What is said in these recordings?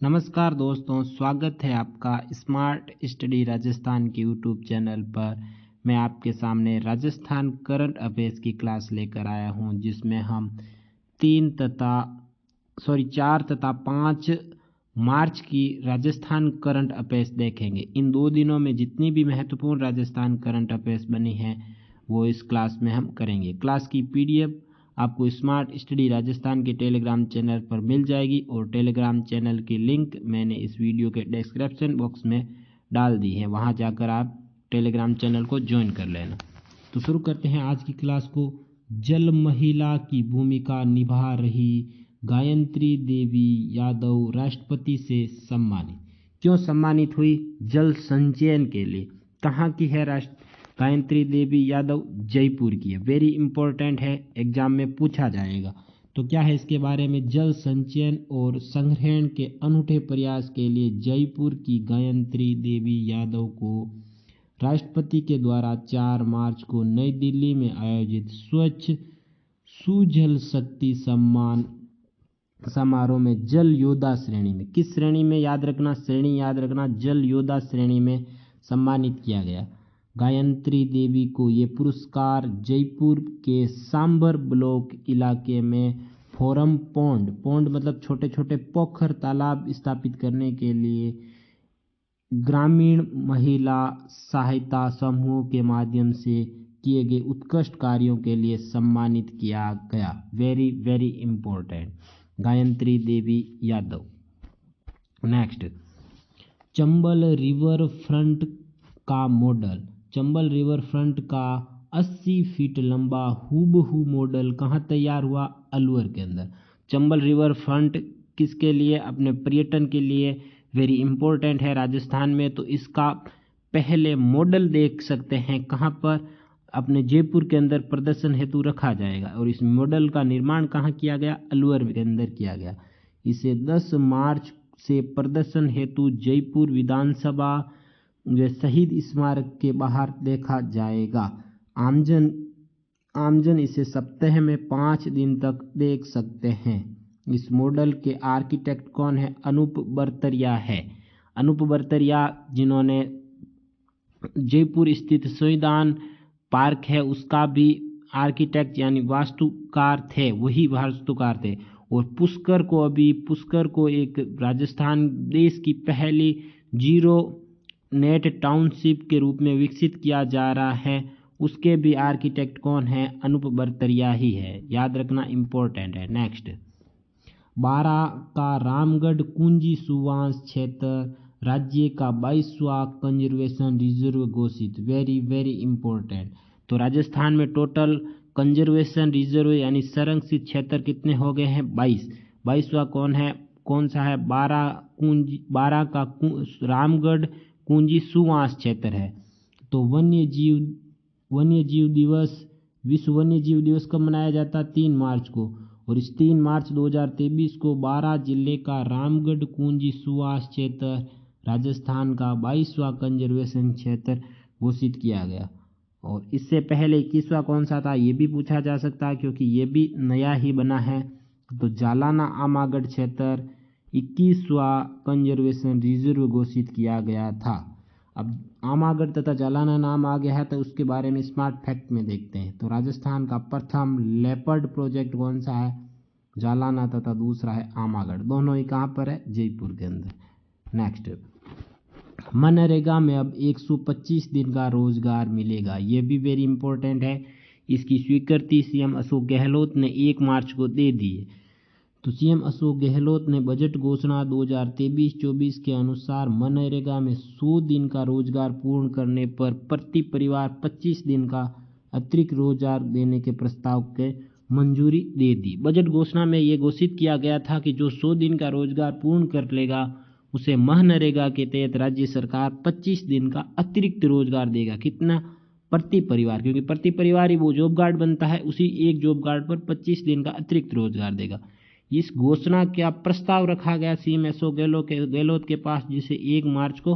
नमस्कार दोस्तों, स्वागत है आपका स्मार्ट स्टडी राजस्थान के यूट्यूब चैनल पर। मैं आपके सामने राजस्थान करंट अफेयर्स की क्लास लेकर आया हूं, जिसमें हम 4 तथा 5 मार्च की राजस्थान करंट अफेयर्स देखेंगे। इन 2 दिनों में जितनी भी महत्वपूर्ण राजस्थान करंट अफेयर्स बनी हैं वो इस क्लास में हम करेंगे। क्लास की पीडीएफ आपको स्मार्ट स्टडी राजस्थान के टेलीग्राम चैनल पर मिल जाएगी और टेलीग्राम चैनल की लिंक मैंने इस वीडियो के डिस्क्रिप्शन बॉक्स में डाल दी है, वहां जाकर आप टेलीग्राम चैनल को ज्वाइन कर लेना। तो शुरू करते हैं आज की क्लास को। जल महिला की भूमिका निभा रही गायत्री देवी यादव राष्ट्रपति से सम्मानित। क्यों सम्मानित हुई? जल संचयन के लिए। कहाँ की है गायत्री देवी यादव? जयपुर की है। वेरी इंपॉर्टेंट है, एग्जाम में पूछा जाएगा। तो क्या है इसके बारे में? जल संचयन और संग्रहण के अनूठे प्रयास के लिए जयपुर की गायत्री देवी यादव को राष्ट्रपति के द्वारा 4 मार्च को नई दिल्ली में आयोजित स्वच्छ सुजल शक्ति सम्मान समारोह में जल योद्धा श्रेणी में, किस श्रेणी में? याद रखना, श्रेणी याद रखना, जल योद्धा श्रेणी में सम्मानित किया गया गायत्री देवी को। ये पुरस्कार जयपुर के सांबर ब्लॉक इलाके में फोरम पौंड मतलब छोटे छोटे पोखर तालाब स्थापित करने के लिए ग्रामीण महिला सहायता समूह के माध्यम से किए गए उत्कृष्ट कार्यों के लिए सम्मानित किया गया। Very very important, Gayatri Devi Yadav. Next, Chambal river front का मॉडल। चंबल रिवर फ्रंट का 80 फीट लंबा हूबहू मॉडल कहाँ तैयार हुआ? अलवर के अंदर। चंबल रिवर फ्रंट किसके लिए? अपने पर्यटन के लिए वेरी इंपॉर्टेंट है राजस्थान में। तो इसका पहले मॉडल देख सकते हैं कहाँ पर? अपने जयपुर के अंदर प्रदर्शन हेतु रखा जाएगा। और इस मॉडल का निर्माण कहाँ किया गया? अलवर के अंदर किया गया। इसे 10 मार्च से प्रदर्शन हेतु जयपुर विधानसभा शहीद स्मारक के बाहर देखा जाएगा। आमजन इसे सप्ताह में 5 दिन तक देख सकते हैं। इस मॉडल के आर्किटेक्ट कौन है? अनूप बर्तरिया है। अनूप बर्तरिया जिन्होंने जयपुर स्थित संविधान पार्क है उसका भी आर्किटेक्ट यानी वास्तुकार थे, वही वास्तुकार थे। और पुष्कर को एक राजस्थान देश की पहली जीरो नेट टाउनशिप के रूप में विकसित किया जा रहा है, उसके भी आर्किटेक्ट कौन है? अनूप बर्तरिया ही है। याद रखना, इंपॉर्टेंट है। नेक्स्ट, बारा का रामगढ़ कुंजी सुवांश क्षेत्र राज्य का 22वां कंजर्वेशन रिजर्व घोषित। Very very important. तो राजस्थान में टोटल कंजर्वेशन रिजर्व यानी संरक्षित क्षेत्र कितने हो गए हैं? 22वां कौन सा है? बारा का रामगढ़ कुंजी सुवांश क्षेत्र है। तो वन्य जीव दिवस, विश्व वन्य जीव दिवस कब मनाया जाता? 3 मार्च को। और इस 3 मार्च 2023 को 12 जिले का रामगढ़ कुंजी सुवांश क्षेत्र राजस्थान का 22वां कंजर्वेशन क्षेत्र घोषित किया गया। और इससे पहले 21वां कौन सा था? ये भी पूछा जा सकता है क्योंकि ये भी नया ही बना है। तो जालाना आमागढ़ क्षेत्र 21वां कंजर्वेशन रिजर्व घोषित किया गया था। अब आमागढ़ तथा जालाना नाम आ गया है तो उसके बारे में स्मार्ट फैक्ट में देखते हैं। तो राजस्थान का प्रथम लेपर्ड प्रोजेक्ट कौन सा है? जालाना तथा दूसरा है आमागढ़। दोनों ही कहाँ पर है? जयपुर के अंदर। नेक्स्ट, मनरेगा में अब 125 दिन का रोजगार मिलेगा। ये भी वेरी इंपॉर्टेंट है। इसकी स्वीकृति सीएम अशोक गहलोत ने 1 मार्च को दे दी है। तो सीएम अशोक गहलोत ने बजट घोषणा 2023-24 के अनुसार मनरेगा में 100 दिन का रोजगार पूर्ण करने पर प्रति परिवार 25 दिन का अतिरिक्त रोजगार देने के प्रस्ताव के मंजूरी दे दी। बजट घोषणा में ये घोषित किया गया था कि जो 100 दिन का रोजगार पूर्ण कर लेगा उसे मनरेगा के तहत राज्य सरकार 25 दिन का अतिरिक्त रोजगार देगा। कितना? प्रति परिवार, क्योंकि प्रति परिवार ही वो जॉब कार्ड बनता है, उसी एक जॉब कार्ड पर 25 दिन का अतिरिक्त रोजगार देगा। इस घोषणा का प्रस्ताव रखा गया सीएम अशोक गहलोत के पास, जिसे 1 मार्च को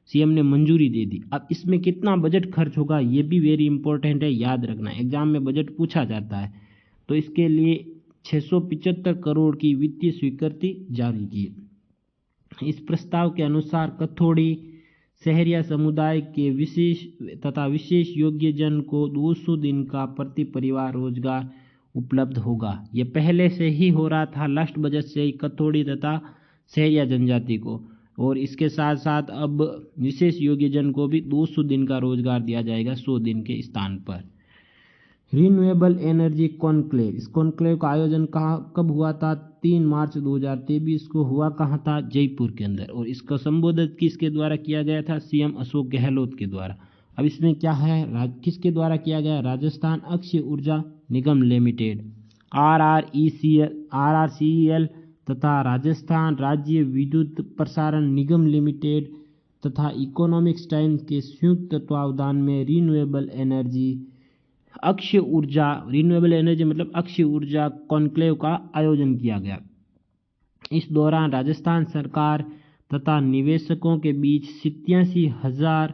सीएम ने मंजूरी दे दी। अब इसमें कितना बजट खर्च होगा ये भी वेरी इंपॉर्टेंट है, याद रखना, एग्जाम में बजट पूछा जाता है। तो इसके लिए 675 करोड़ की वित्तीय स्वीकृति जारी की। इस प्रस्ताव के अनुसार कथोड़ी शहरिया समुदाय के विशेष योग्य जन को 200 दिन का प्रति परिवार रोजगार उपलब्ध होगा। ये पहले से ही हो रहा था लास्ट बजट से ही कथोड़ी तथा शहरिया जनजाति को, और इसके साथ साथ अब विशेष योग्य जन को भी 200 दिन का रोजगार दिया जाएगा 100 दिन के स्थान पर। रिन्यूएबल एनर्जी कॉन्क्लेव, इस कॉन्क्लेव का आयोजन कब हुआ था? 3 मार्च 2023 को हुआ। कहाँ था? जयपुर के अंदर। और इसको संबोधित किसके द्वारा किया गया था? सीएम अशोक गहलोत के द्वारा। अब इसमें क्या है, किसके द्वारा किया गया? राजस्थान अक्षय ऊर्जा निगम लिमिटेड RRCEL तथा राजस्थान राज्य विद्युत प्रसारण निगम लिमिटेड तथा इकोनॉमिक्स टाइम्स के संयुक्त तत्वावधान में रिन्यूएबल एनर्जी मतलब अक्षय ऊर्जा कॉन्क्लेव का आयोजन किया गया। इस दौरान राजस्थान सरकार तथा निवेशकों के बीच 87,000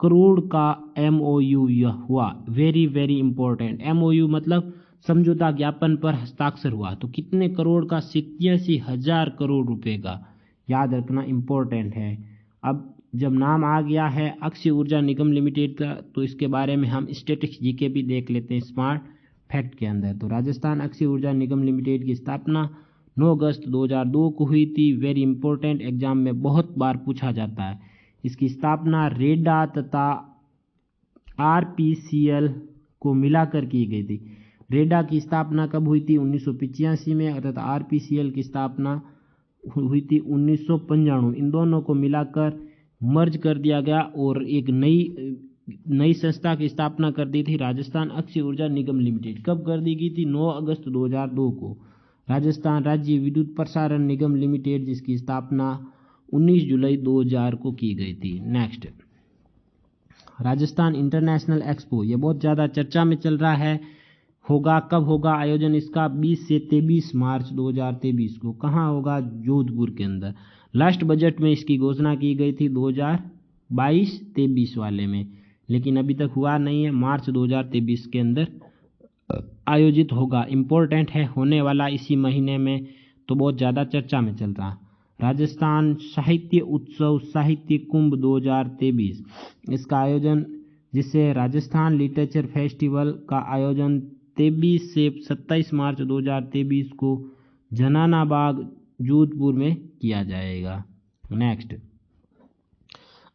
करोड़ का MOU हुआ। Very very important. MOU मतलब समझौता ज्ञापन पर हस्ताक्षर हुआ। तो कितने करोड़ का? 87,000 करोड़ रुपए का। याद रखना इंपॉर्टेंट है। अब जब नाम आ गया है अक्षय ऊर्जा निगम लिमिटेड का, तो इसके बारे में हम स्टैटिस्टिक्स जीके भी देख लेते हैं स्मार्ट फैक्ट के अंदर। तो राजस्थान अक्षय ऊर्जा निगम लिमिटेड की स्थापना 9 अगस्त 2002 को हुई थी। वेरी इंपॉर्टेंट, एग्जाम में बहुत बार पूछा जाता है। इसकी स्थापना रेडा तथा RPCL को मिलाकर की गई थी। रेडा की स्थापना कब हुई थी? 1985 में, तथा RPCL की स्थापना हुई थी 1995। इन दोनों को मिलाकर मर्ज कर दिया गया और एक नई संस्था की स्थापना कर दी थी, राजस्थान अक्षय ऊर्जा निगम लिमिटेड। कब कर दी गई थी? 9 अगस्त 2002 को। राजस्थान राज्य विद्युत प्रसारण निगम लिमिटेड, जिसकी स्थापना 19 जुलाई 2000 को की गई थी। नेक्स्ट, राजस्थान इंटरनेशनल एक्सपो, ये बहुत ज़्यादा चर्चा में चल रहा है। होगा कब होगा आयोजन इसका? 20 से 23 मार्च 2023 को। कहाँ होगा? जोधपुर के अंदर। लास्ट बजट में इसकी घोषणा की गई थी 2022-23 वाले में, लेकिन अभी तक हुआ नहीं है। मार्च 2023 के अंदर आयोजित होगा। इम्पोर्टेंट है, होने वाला इसी महीने में, तो बहुत ज़्यादा चर्चा में चल रहा। राजस्थान साहित्य उत्सव साहित्य कुंभ 2023, इसका आयोजन, जिसे राजस्थान लिटरेचर फेस्टिवल का आयोजन 23 से 27 मार्च 2023 को जनाना बाग जोधपुर में किया जाएगा। नेक्स्ट,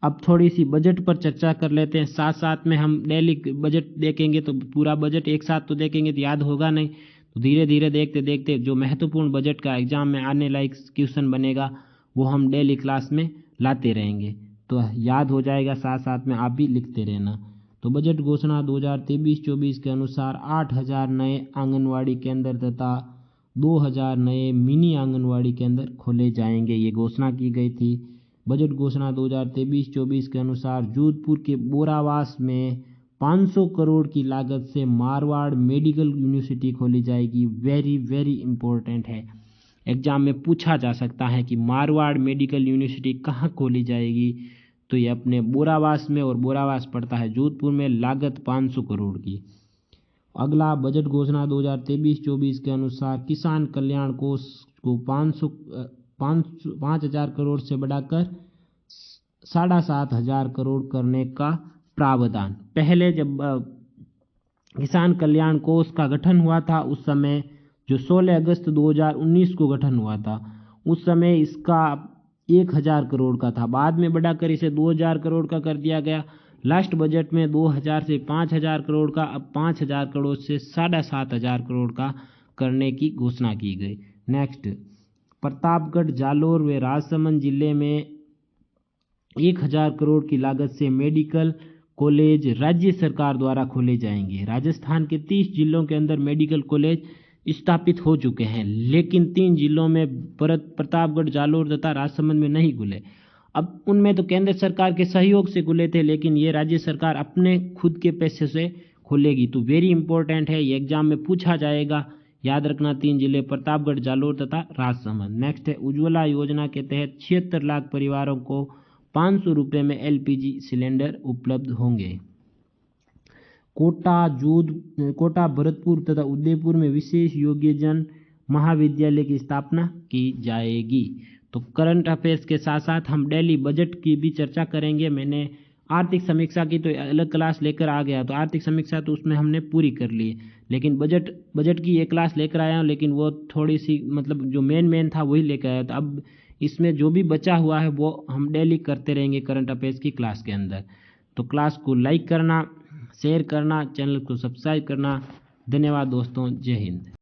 अब थोड़ी सी बजट पर चर्चा कर लेते हैं। साथ साथ में हम डेली बजट देखेंगे, तो पूरा बजट एक साथ तो देखेंगे तो याद होगा नहीं, तो धीरे धीरे देखते देखते जो महत्वपूर्ण बजट का एग्जाम में आने लायक क्वेश्चन बनेगा वो हम डेली क्लास में लाते रहेंगे, तो याद हो जाएगा। साथ साथ में आप भी लिखते रहना। तो बजट घोषणा 2023-24 के अनुसार 8,000 नए आंगनवाड़ी केंद्र तथा 2,000 नए मिनी आंगनवाड़ी केंद्र खोले जाएंगे, ये घोषणा की गई थी। बजट घोषणा 2023-24 के अनुसार जोधपुर के बोरावास में 500 करोड़ की लागत से मारवाड़ मेडिकल यूनिवर्सिटी खोली जाएगी। वेरी वेरी इंपॉर्टेंट है, एग्जाम में पूछा जा सकता है कि मारवाड़ मेडिकल यूनिवर्सिटी कहाँ खोली जाएगी, तो ये अपने बोरावास में, और बोरावास पड़ता है जोधपुर में। लागत 500 करोड़ की। अगला, बजट घोषणा 2023-24 के अनुसार किसान कल्याण कोष को 5,000 करोड़ से बढ़ाकर 7,500 करोड़ करने का प्रावधान। पहले जब किसान कल्याण कोष का गठन हुआ था, उस समय जो 16 अगस्त 2019 को गठन हुआ था, उस समय इसका 1,000 करोड़ का था। बाद में बढ़ाकर इसे 2,000 करोड़ का कर दिया गया। लास्ट बजट में 2,000 से 5,000 करोड़ का, अब 5,000 करोड़ से 7,500 करोड़ का करने की घोषणा की गई। नेक्स्ट, प्रतापगढ़, जालोर व राजसमंद जिले में 1,000 करोड़ की लागत से मेडिकल कॉलेज राज्य सरकार द्वारा खोले जाएंगे। राजस्थान के 30 जिलों के अंदर मेडिकल कॉलेज स्थापित हो चुके हैं, लेकिन 3 जिलों में प्रतापगढ़, जालोर तथा राजसमंद में नहीं खुले। अब उनमें तो केंद्र सरकार के सहयोग से खुले थे, लेकिन ये राज्य सरकार अपने खुद के पैसे से खोलेगी। तो वेरी इंपॉर्टेंट है, ये एग्जाम में पूछा जाएगा। याद रखना, 3 जिले प्रतापगढ़, जालोर तथा राजसमंद। नेक्स्ट है, उज्ज्वला योजना के तहत 76 लाख परिवारों को 500 रुपये में LPG सिलेंडर उपलब्ध होंगे। कोटा, भरतपुर तथा उदयपुर में विशेष योग्यजन महाविद्यालय की स्थापना की जाएगी। तो करंट अफेयर्स के साथ साथ हम डेली बजट की भी चर्चा करेंगे। मैंने आर्थिक समीक्षा की तो अलग क्लास लेकर आ गया, तो आर्थिक समीक्षा तो उसमें हमने पूरी कर ली, लेकिन बजट की एक क्लास लेकर आया हूँ, लेकिन वो थोड़ी सी मतलब जो मेन था वही लेकर आया। तो अब इसमें जो भी बचा हुआ है वो हम डेली करते रहेंगे करंट अफेयर्स की क्लास के अंदर। तो क्लास को लाइक करना, शेयर करना, चैनल को सब्सक्राइब करना। धन्यवाद दोस्तों, जय हिंद।